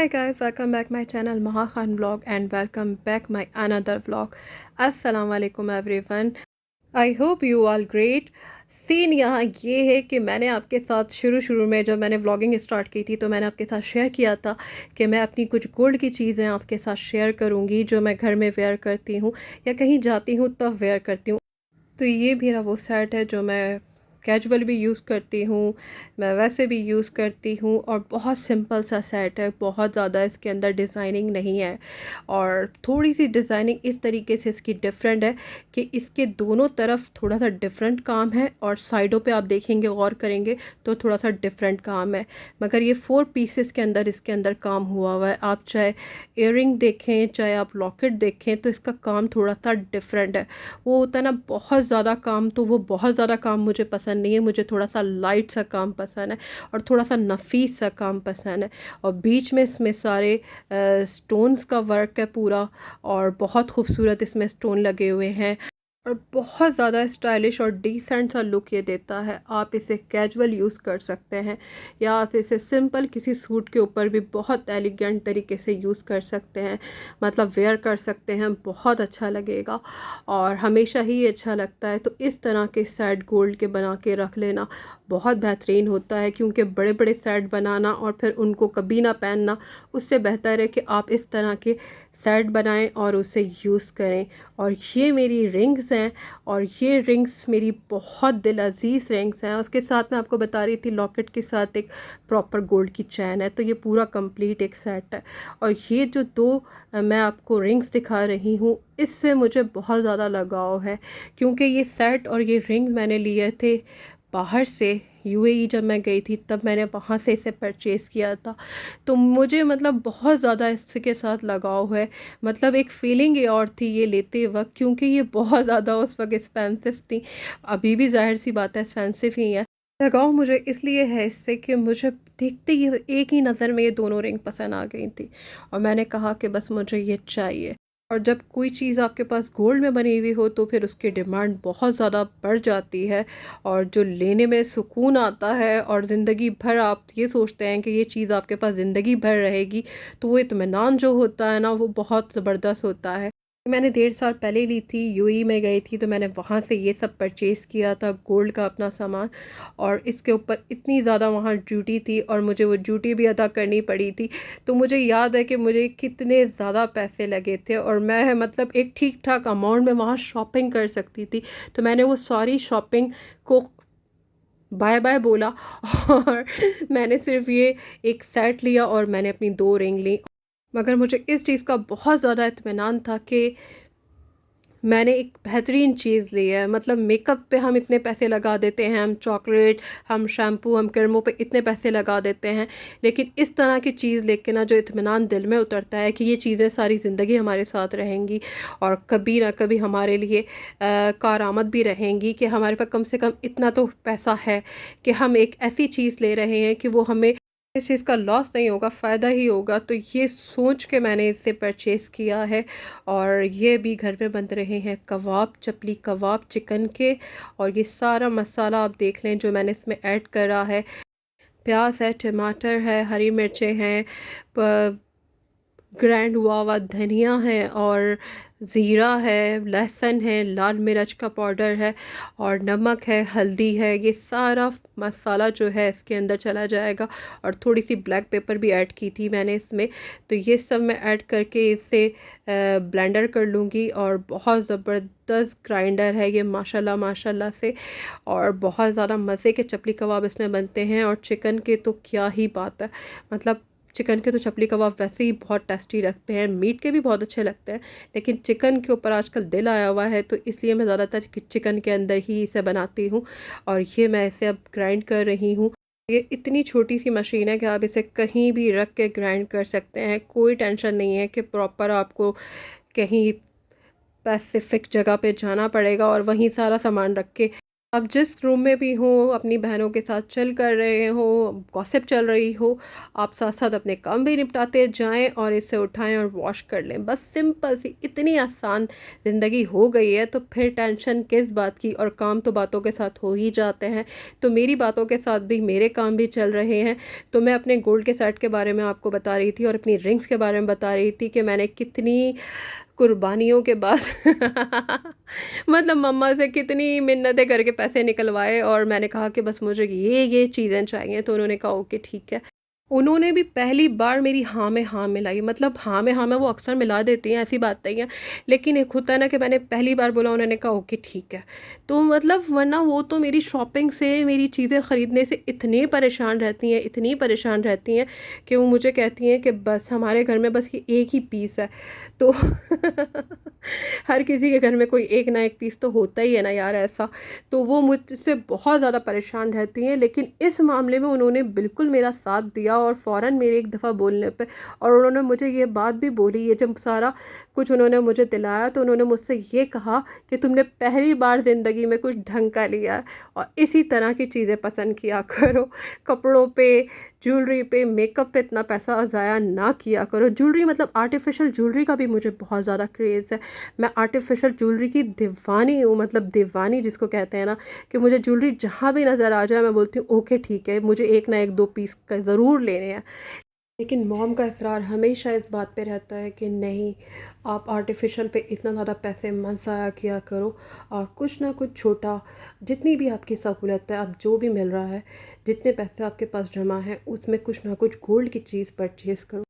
Hi guys, welcome back my channel Maha Khan vlog and welcome back my another vlog. Assalamu alaikum everyone. I hope you all great. Scene यहाँ ये है कि मैंने आपके साथ शुरू में जब मैंने व्लॉगिंग स्टार्ट की थी तो मैंने आपके साथ शेयर किया था कि मैं अपनी कुछ गोल्ड की चीज़ें आपके साथ शेयर करूँगी जो मैं घर में वेयर करती हूँ या कहीं जाती हूँ तब वेयर करती हूँ। तो ये मेरा वो सेट है जो मैं कैजुअल भी यूज़ करती हूँ, मैं वैसे भी यूज़ करती हूँ और बहुत सिंपल सा सेट है, बहुत ज़्यादा इसके अंदर डिज़ाइनिंग नहीं है और थोड़ी सी डिज़ाइनिंग इस तरीके से इसकी डिफरेंट है कि इसके दोनों तरफ थोड़ा सा डिफरेंट काम है और साइडों पे आप देखेंगे गौर करेंगे तो थोड़ा सा डिफरेंट काम है, मगर ये 4 पीसेस के अंदर इसके अंदर काम हुआ है। आप चाहे इयररिंग देखें चाहे आप लॉकेट देखें तो इसका काम थोड़ा सा डिफरेंट है। वो होता है ना बहुत ज़्यादा काम, तो वो बहुत ज़्यादा काम मुझे पसंद नहीं है, मुझे थोड़ा सा लाइट सा काम पसंद है और थोड़ा सा नफीस सा काम पसंद है। और बीच में इसमें सारे स्टोन्स का वर्क है पूरा और बहुत खूबसूरत इसमें स्टोन लगे हुए हैं और बहुत ज़्यादा स्टाइलिश और डिसेंट सा लुक ये देता है। आप इसे कैजुअल यूज़ कर सकते हैं या आप इसे सिंपल किसी सूट के ऊपर भी बहुत एलिगेंट तरीके से यूज़ कर सकते हैं, मतलब वेयर कर सकते हैं, बहुत अच्छा लगेगा और हमेशा ही अच्छा लगता है। तो इस तरह के सेट गोल्ड के बना के रख लेना बहुत बेहतरीन होता है, क्योंकि बड़े बड़े सेट बनाना और फिर उनको कभी ना पहनना, उससे बेहतर है कि आप इस तरह के सेट बनाएं और उसे यूज़ करें। और ये मेरी रिंग्स हैं और ये रिंग्स मेरी बहुत दिल अजीज़ रिंग्स हैं। उसके साथ मैं आपको बता रही थी लॉकेट के साथ एक प्रॉपर गोल्ड की चैन है, तो ये पूरा कंप्लीट एक सेट है। और ये जो दो मैं आपको रिंग्स दिखा रही हूँ इससे मुझे बहुत ज़्यादा लगाव है, क्योंकि ये सेट और ये रिंग मैंने लिए थे बाहर से, यूएई जब मैं गई थी तब मैंने वहाँ से इसे परचेज़ किया था। तो मुझे मतलब बहुत ज़्यादा इसके साथ लगाव है, मतलब एक फ़ीलिंग ये और थी ये लेते वक्त, क्योंकि ये बहुत ज़्यादा उस वक्त एक्सपेंसिव थी, अभी भी जाहिर सी बात है एक्सपेंसिव ही है। लगाव मुझे इसलिए है इससे कि मुझे देखते ही एक ही नज़र में ये दोनों रिंग पसंद आ गई थी और मैंने कहा कि बस मुझे ये चाहिए। और जब कोई चीज़ आपके पास गोल्ड में बनी हुई हो तो फिर उसकी डिमांड बहुत ज़्यादा बढ़ जाती है और जो लेने में सुकून आता है और ज़िंदगी भर आप ये सोचते हैं कि ये चीज़ आपके पास ज़िंदगी भर रहेगी, तो वो इत्मीनान जो होता है ना वो बहुत ज़बरदस्त होता है। मैंने 1.5 साल पहले ली थी, यूएई में गई थी तो मैंने वहाँ से ये सब परचेज़ किया था गोल्ड का अपना सामान, और इसके ऊपर इतनी ज़्यादा वहाँ ड्यूटी थी और मुझे वो ड्यूटी भी अदा करनी पड़ी थी। तो मुझे याद है कि मुझे कितने ज़्यादा पैसे लगे थे और मैं मतलब एक ठीक ठाक अमाउंट में वहाँ शॉपिंग कर सकती थी। तो मैंने वो सारी शॉपिंग को बाय बाय बोला और मैंने सिर्फ ये एक सेट लिया और मैंने अपनी 2 रिंग ली। मगर मुझे इस चीज़ का बहुत ज़्यादा इत्मीनान था कि मैंने एक बेहतरीन चीज़ ली है। मतलब मेकअप पे हम इतने पैसे लगा देते हैं, हम चॉकलेट, हम शैम्पू, हम क्रीमों पे इतने पैसे लगा देते हैं, लेकिन इस तरह की चीज़ लेके ना जो इत्मीनान दिल में उतरता है कि ये चीज़ें सारी ज़िंदगी हमारे साथ रहेंगी और कभी ना कभी हमारे लिए कारआमद भी रहेंगी, कि हमारे पास कम से कम इतना तो पैसा है कि हम एक ऐसी चीज़ ले रहे हैं कि वो हमें इस चीज़ का लॉस नहीं होगा, फ़ायदा ही होगा। तो ये सोच के मैंने इसे परचेज़ किया है। और ये भी घर में बन रहे हैं कबाब, चपली कबाब चिकन के, और ये सारा मसाला आप देख लें जो मैंने इसमें ऐड करा है। प्याज है, टमाटर है, हरी मिर्चें हैं, ग्राइंड हुआ हुआ धनिया है और ज़ीरा है, लहसुन है, लाल मिर्च का पाउडर है और नमक है, हल्दी है। ये सारा मसाला जो है इसके अंदर चला जाएगा और थोड़ी सी ब्लैक पेपर भी ऐड की थी मैंने इसमें। तो ये सब मैं ऐड करके इसे ब्लेंडर कर लूँगी और बहुत ज़बरदस्त ग्राइंडर है ये माशाल्लाह माशाल्लाह से, और बहुत ज़्यादा मज़े के चपली कबाब इसमें बनते हैं। और चिकन के तो क्या ही बात है, मतलब चिकन के तो चपली कबाब वैसे ही बहुत टेस्टी लगते हैं, मीट के भी बहुत अच्छे लगते हैं, लेकिन चिकन के ऊपर आजकल दिल आया हुआ है तो इसलिए मैं ज़्यादातर चिकन के अंदर ही इसे बनाती हूँ। और ये मैं इसे अब ग्राइंड कर रही हूँ। ये इतनी छोटी सी मशीन है कि आप इसे कहीं भी रख के ग्राइंड कर सकते हैं, कोई टेंशन नहीं है कि प्रॉपर आपको कहीं स्पेसिफिक जगह पे जाना पड़ेगा और वहीं सारा सामान रख के अब जिस रूम में भी हो, अपनी बहनों के साथ चिल कर रहे हो, गॉसिप चल रही हो, आप साथ साथ अपने काम भी निपटाते जाएं और इसे उठाएं और वॉश कर लें। बस सिंपल सी इतनी आसान ज़िंदगी हो गई है, तो फिर टेंशन किस बात की, और काम तो बातों के साथ हो ही जाते हैं। तो मेरी बातों के साथ भी मेरे काम भी चल रहे हैं। तो मैं अपने गोल्ड के सेट के बारे में आपको बता रही थी और अपनी रिंग्स के बारे में बता रही थी कि मैंने कितनी कुर्बानियों के बाद मतलब मम्मा से कितनी मिन्नतें करके पैसे निकलवाए, और मैंने कहा कि बस मुझे ये चीज़ें चाहिए, तो उन्होंने कहा ओके ठीक है। उन्होंने भी पहली बार मेरी हाँ में हाँ मिलाई, मतलब हाँ में वो अक्सर मिला देती हैं, ऐसी बात नहीं है, लेकिन एक होता है ना कि मैंने पहली बार बोला, उन्होंने कहा ओके ठीक है। तो मतलब वरना वो तो मेरी शॉपिंग से, मेरी चीज़ें ख़रीदने से इतने परेशान रहती हैं, इतनी परेशान रहती हैं कि वो मुझे कहती हैं कि बस हमारे घर में बस ये एक ही पीस है। तो हर किसी के घर में कोई एक ना एक पीस तो होता ही है ना यार, ऐसा। तो वो मुझसे बहुत ज़्यादा परेशान रहती हैं, लेकिन इस मामले में उन्होंने बिल्कुल मेरा साथ दिया, और फ़ौरन मेरे एक दफ़ा बोलने पे, और उन्होंने मुझे ये बात भी बोली, ये जब सारा कुछ उन्होंने मुझे दिलाया, तो उन्होंने मुझसे ये कहा कि तुमने पहली बार ज़िंदगी में कुछ ढंग का लिया है, और इसी तरह की चीज़ें पसंद किया करो, कपड़ों पे, ज्वेलरी पे, मेकअप पे इतना पैसा ज़ाया ना किया करो। ज्वेलरी मतलब आर्टिफिशियल ज्वेलरी का भी मुझे बहुत ज़्यादा क्रेज़ है। मैं आर्टिफिशियल ज्वेलरी की दीवानी हूँ, मतलब दीवानी जिसको कहते हैं ना, कि मुझे ज्वेलरी जहाँ भी नज़र आ जाए मैं बोलती हूँ ओके ठीक है, मुझे एक ना एक दो पीस का ज़रूर लेने हैं। लेकिन मॉम का इसरार हमेशा इस बात पे रहता है कि नहीं, आप आर्टिफिशियल पे इतना ज़्यादा पैसे मत ज़ाया किया करो, और कुछ ना कुछ छोटा, जितनी भी आपकी सहूलत है, आप जो भी मिल रहा है, जितने पैसे आपके पास जमा हैं, उसमें कुछ ना कुछ गोल्ड की चीज़ परचेज़ करो।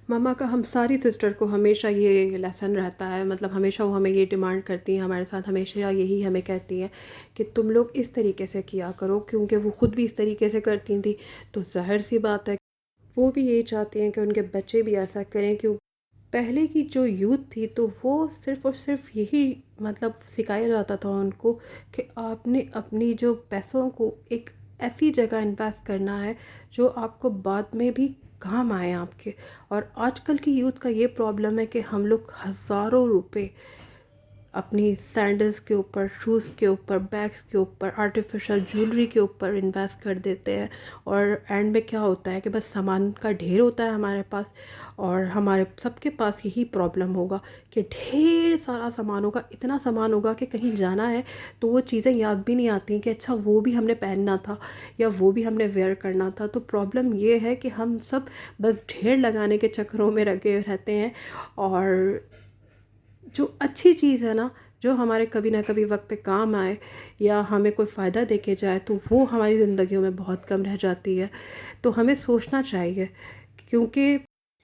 मम्मा का हम सारी सिस्टर को हमेशा ये लेसन रहता है, मतलब हमेशा वो हमें ये डिमांड करती हैं, हमारे साथ हमेशा यही हमें कहती हैं कि तुम लोग इस तरीके से किया करो, क्योंकि वो ख़ुद भी इस तरीके से करती थी, तो ज़ाहिर सी बात है वो भी यही चाहती हैं कि उनके बच्चे भी ऐसा करें। क्यों, पहले की जो यूथ थी तो वो सिर्फ़ और सिर्फ यही मतलब सिखाया जाता था उनको कि आपने अपनी जो पैसों को एक ऐसी जगह इन्वेस्ट करना है जो आपको बाद में भी काम आए आपके। और आजकल की यूथ का ये प्रॉब्लम है कि हम लोग हज़ारों रुपए अपनी सैंडल्स के ऊपर, शूज़ के ऊपर, बैग्स के ऊपर, आर्टिफिशियल ज्वेलरी के ऊपर इन्वेस्ट कर देते हैं, और एंड में क्या होता है कि बस सामान का ढेर होता है हमारे पास, और हमारे सबके पास यही प्रॉब्लम होगा कि ढेर सारा सामान होगा, इतना सामान होगा कि कहीं जाना है तो वो चीज़ें याद भी नहीं आती कि अच्छा वो भी हमने पहनना था या वो भी हमने वेयर करना था। तो प्रॉब्लम ये है कि हम सब बस ढेर लगाने के चक्करों में लगे रहते हैं, और जो अच्छी चीज़ है ना, जो हमारे कभी ना कभी वक्त पे काम आए या हमें कोई फ़ायदा दे के जाए, तो वो हमारी ज़िंदगियों में बहुत कम रह जाती है। तो हमें सोचना चाहिए, क्योंकि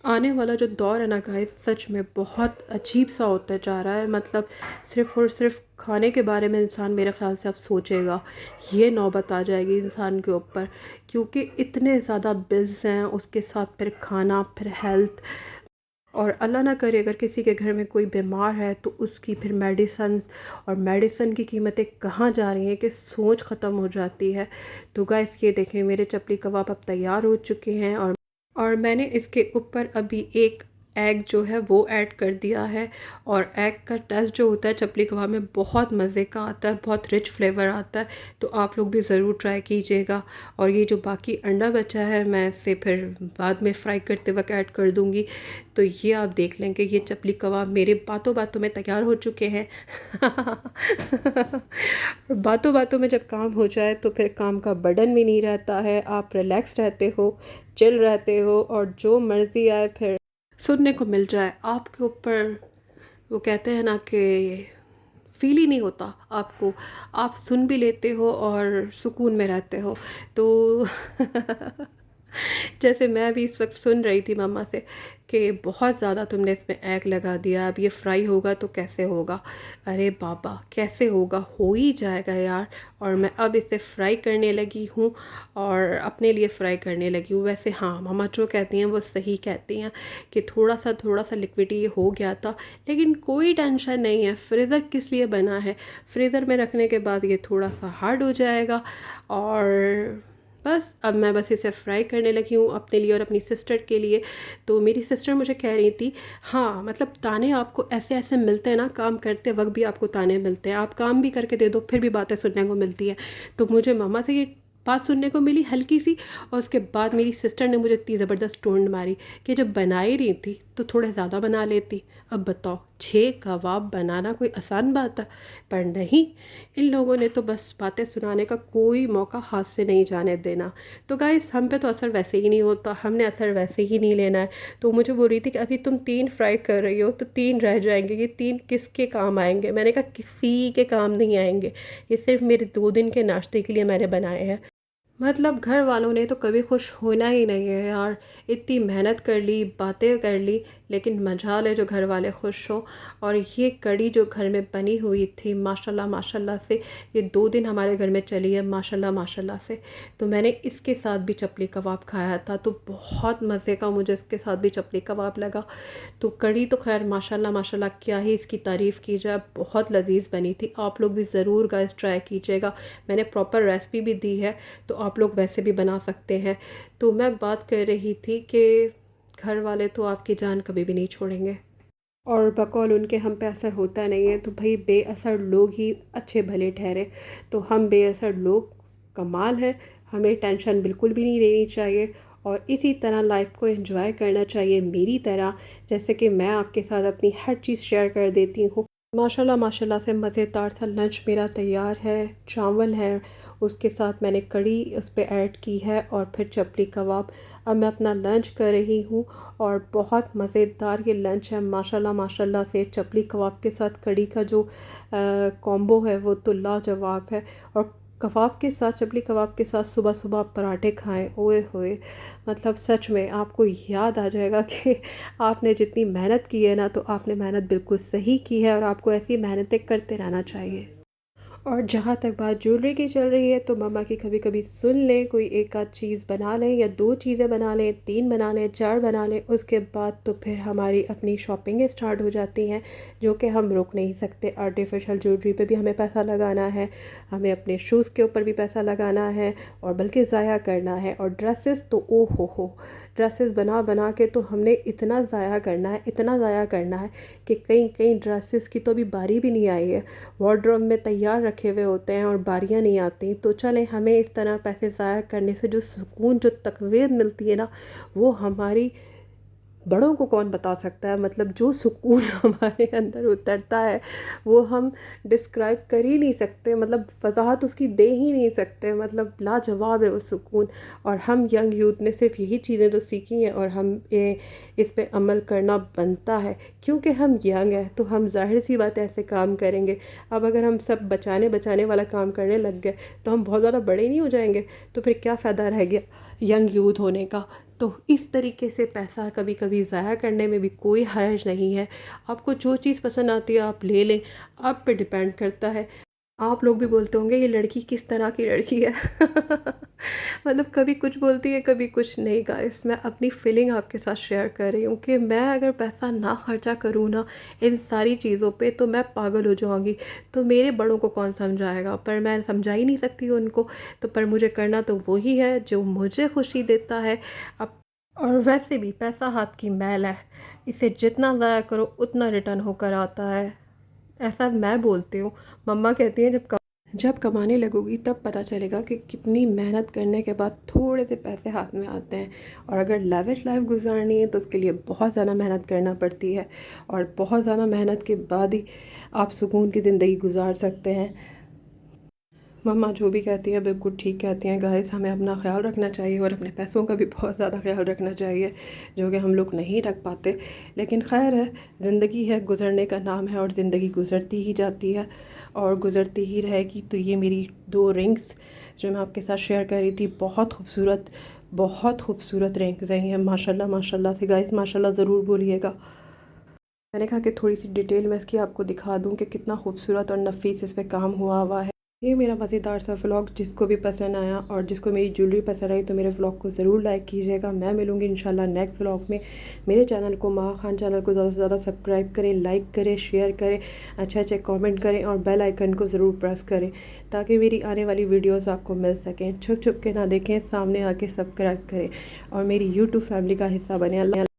आने वाला जो दौर है ना गाइस, सच में बहुत अजीब सा होता जा रहा है। मतलब सिर्फ़ और सिर्फ खाने के बारे में इंसान मेरे ख़्याल से अब सोचेगा, ये नौबत आ जाएगी इंसान के ऊपर, क्योंकि इतने ज़्यादा बिल्स हैं, उसके साथ फिर खाना, फिर हेल्थ, और अल्लाह ना करे अगर किसी के घर में कोई बीमार है तो उसकी फिर मेडिसन्स, और मेडिसन की कीमतें कहाँ जा रही हैं कि सोच ख़त्म हो जाती है। तो गाइस ये देखें, मेरे चपली कबाब अब तैयार हो चुके हैं, और मैंने इसके ऊपर अभी एक एग जो है वो ऐड कर दिया है। और एग का टेस्ट जो होता है चपली कबाब में बहुत मज़े का आता है, बहुत रिच फ्लेवर आता है। तो आप लोग भी ज़रूर ट्राई कीजिएगा। और ये जो बाकी अंडा बचा है मैं इसे फिर बाद में फ्राई करते वक्त ऐड कर दूँगी। तो ये आप देख लें कि ये चपली कबाब मेरे बातों बातों में तैयार हो चुके हैं। बातों बातों में जब काम हो जाए तो फिर काम का बर्डन भी नहीं रहता है, आप रिलैक्स रहते हो, चिल रहते हो, और जो मर्ज़ी आए फिर सुनने को मिल जाए आपके ऊपर। वो कहते हैं ना कि फील ही नहीं होता आपको, आप सुन भी लेते हो और सुकून में रहते हो। तो जैसे मैं भी इस वक्त सुन रही थी मम्मा से कि बहुत ज़्यादा तुमने इसमें एग लगा दिया, अब ये फ्राई होगा तो कैसे होगा। अरे बाबा, कैसे होगा, हो ही जाएगा यार। और मैं अब इसे फ्राई करने लगी हूँ, और अपने लिए फ्राई करने लगी हूँ। वैसे हाँ, मम्मा जो कहती हैं वो सही कहती हैं कि थोड़ा सा लिक्विडी ये हो गया था, लेकिन कोई टेंशन नहीं है। फ्रीज़र किस लिए बना है, फ्रीज़र में रखने के बाद ये थोड़ा सा हार्ड हो जाएगा, और बस अब मैं बस इसे फ्राई करने लगी हूँ अपने लिए और अपनी सिस्टर के लिए। तो मेरी सिस्टर मुझे कह रही थी, हाँ मतलब ताने आपको ऐसे ऐसे मिलते हैं ना, काम करते वक्त भी आपको ताने मिलते हैं, आप काम भी करके दे दो फिर भी बातें सुनने को मिलती है। तो मुझे मम्मा से ये बात सुनने को मिली हल्की सी, और उसके बाद मेरी सिस्टर ने मुझे इतनी ज़बरदस्त टोंट मारी कि जब बना ही रही थी तो थोड़े ज़्यादा बना लेती। अब बताओ 6 कबाब बनाना कोई आसान बात है? पर नहीं, इन लोगों ने तो बस बातें सुनाने का कोई मौका हाथ से नहीं जाने देना। तो गाइस हम पे तो असर वैसे ही नहीं होता, हमने असर वैसे ही नहीं लेना है। तो मुझे बोल रही थी कि अभी तुम 3 फ्राई कर रही हो तो 3 रह जाएंगे, ये 3 किसके काम आएंगे? मैंने कहा किसी के काम नहीं आएंगे, ये सिर्फ मेरे 2 दिन के नाश्ते के लिए मैंने बनाए हैं। मतलब घर वालों ने तो कभी खुश होना ही नहीं है यार। इतनी मेहनत कर ली, बातें कर ली, लेकिन मजाल है जो घर वाले खुश हों। और ये कड़ी जो घर में बनी हुई थी माशाल्लाह माशाल्लाह से, ये 2 दिन हमारे घर में चली है माशाल्लाह माशाल्लाह से। तो मैंने इसके साथ भी चपली कबाब खाया था, तो बहुत मज़े का मुझे इसके साथ भी चपली कबाब लगा। तो कड़ी तो खैर माशाल्लाह माशाल्लाह क्या ही इसकी तारीफ़ की जाए, बहुत लजीज बनी थी। आप लोग भी ज़रूर गाइस ट्राई कीजिएगा, मैंने प्रॉपर रेसिपी भी दी है, तो आप लोग वैसे भी बना सकते हैं। तो मैं बात कर रही थी कि घर वाले तो आपकी जान कभी भी नहीं छोड़ेंगे, और बकौल उनके हम पे असर होता नहीं है। तो भाई बेअसर लोग ही अच्छे भले ठहरे, तो हम बेअसर लोग कमाल है, हमें टेंशन बिल्कुल भी नहीं लेनी चाहिए और इसी तरह लाइफ को एंजॉय करना चाहिए मेरी तरह, जैसे कि मैं आपके साथ अपनी हर चीज़ शेयर कर देती हूँ। माशाल्लाह माशाल्लाह से मज़ेदार सा लंच मेरा तैयार है। चावल है, उसके साथ मैंने कड़ी उस पे ऐड की है और फिर चपली कबाब। अब मैं अपना लंच कर रही हूँ और बहुत मज़ेदार ये लंच है माशाल्लाह माशाल्लाह से। चपली कबाब के साथ कड़ी का जो कॉम्बो है वो तो लाजवाब है। और कबाब के साथ, चपली कबाब के साथ सुबह सुबह आप पराठे खाएं, ओए होए, मतलब सच में आपको याद आ जाएगा कि आपने जितनी मेहनत की है ना, तो आपने मेहनत बिल्कुल सही की है और आपको ऐसी मेहनतें करते रहना चाहिए। और जहाँ तक बात ज्वेलरी की चल रही है, तो मम्मा की कभी कभी सुन लें, कोई एक आध चीज़ बना लें या 2 चीज़ें बना लें, 3 बना लें, 4 बना लें, उसके बाद तो फिर हमारी अपनी शॉपिंग स्टार्ट हो जाती हैं, जो कि हम रुक नहीं सकते। आर्टिफिशियल ज्वेलरी पे भी हमें पैसा लगाना है, हमें अपने शूज़ के ऊपर भी पैसा लगाना है, और बल्कि ज़ाया करना है। और ड्रेसेस तो ओ हो, ड्रेसेस बना बना के तो हमने इतना ज़ाया करना है, इतना ज़ाया करना है कि कई कई ड्रेसेस की तो अभी बारी भी नहीं आई है, वार्डरोब में तैयार रखे हुए होते हैं और बारियां नहीं आती। तो चलें, हमें इस तरह पैसे ज़ाया करने से जो सुकून, जो तकवीर मिलती है ना, वो हमारी बड़ों को कौन बता सकता है। मतलब जो सुकून हमारे अंदर उतरता है वो हम डिस्क्राइब कर ही नहीं सकते, मतलब वजाहत उसकी दे ही नहीं सकते, मतलब लाजवाब है वो सुकून। और हम यंग यूथ ने सिर्फ यही चीज़ें तो सीखी हैं और हम इस पे अमल करना बनता है, क्योंकि हम यंग हैं तो हम जाहिर सी बात है ऐसे काम करेंगे। अब अगर हम सब बचाने बचाने वाला काम करने लग गए तो हम बहुत ज़्यादा बड़े नहीं हो जाएंगे, तो फिर क्या फ़ायदा रह गया यंग यूथ होने का। तो इस तरीके से पैसा कभी कभी ज़ाया करने में भी कोई हर्ज नहीं है। आपको जो चीज़ पसंद आती है आप ले लें, आप पे डिपेंड करता है। आप लोग भी बोलते होंगे ये लड़की किस तरह की लड़की है मतलब कभी कुछ बोलती है कभी कुछ नहीं। गाइस मैं अपनी फीलिंग आपके साथ शेयर कर रही हूँ कि मैं अगर पैसा ना खर्चा करूँ ना इन सारी चीज़ों पे तो मैं पागल हो जाऊँगी। तो मेरे बड़ों को कौन समझाएगा, पर मैं समझा ही नहीं सकती उनको। तो पर मुझे करना तो वही है जो मुझे खुशी देता है। अब और वैसे भी पैसा हाथ की मैल है, इसे जितना ज़ाया करो उतना रिटर्न होकर आता है, ऐसा मैं बोलती हूँ। मम्मा कहती हैं जब कमाने लगोगी तब पता चलेगा कि कितनी मेहनत करने के बाद थोड़े से पैसे हाथ में आते हैं। और अगर लेविश लाइफ गुजारनी है तो उसके लिए बहुत ज़्यादा मेहनत करना पड़ती है, और बहुत ज़्यादा मेहनत के बाद ही आप सुकून की ज़िंदगी गुजार सकते हैं। मम्मा जो भी कहती हैं बिल्कुल ठीक कहती हैं। गाइस हमें अपना ख्याल रखना चाहिए और अपने पैसों का भी बहुत ज़्यादा ख्याल रखना चाहिए, जो कि हम लोग नहीं रख पाते। लेकिन खैर है, ज़िंदगी है, गुज़रने का नाम है और ज़िंदगी गुज़रती ही जाती है और गुज़रती ही रहेगी। तो ये मेरी 2 रिंग्स जो मैं आपके साथ शेयर कर रही थी, बहुत खूबसूरत रिंग्स हैं ये माशाल्लाह माशाल्लाह से। गाइस माशाल्लाह ज़रूर बोलिएगा। मैंने कहा कि थोड़ी सी डिटेल में इसकी आपको दिखा दूँ कि कितना खूबसूरत और नफीस इस पर काम हुआ है। ये मेरा मज़ेदार सा व्लॉग जिसको भी पसंद आया और जिसको मेरी ज्वेलरी पसंद आई तो मेरे व्लॉग को ज़रूर लाइक कीजिएगा। मैं मिलूँगी इंशाल्लाह नेक्स्ट व्लॉग में। मेरे चैनल को महा खान चैनल को ज़्यादा से ज़्यादा सब्सक्राइब करें, लाइक करें, शेयर करें, अच्छे अच्छे कमेंट करें और बेल आइकन को ज़रूर प्रेस करें ताकि मेरी आने वाली वीडियोज़ आपको मिल सकें। छुप छुप के ना देखें, सामने आके सब्सक्राइब करें और मेरी यूट्यूब फैमिली का हिस्सा बने। अल्लाह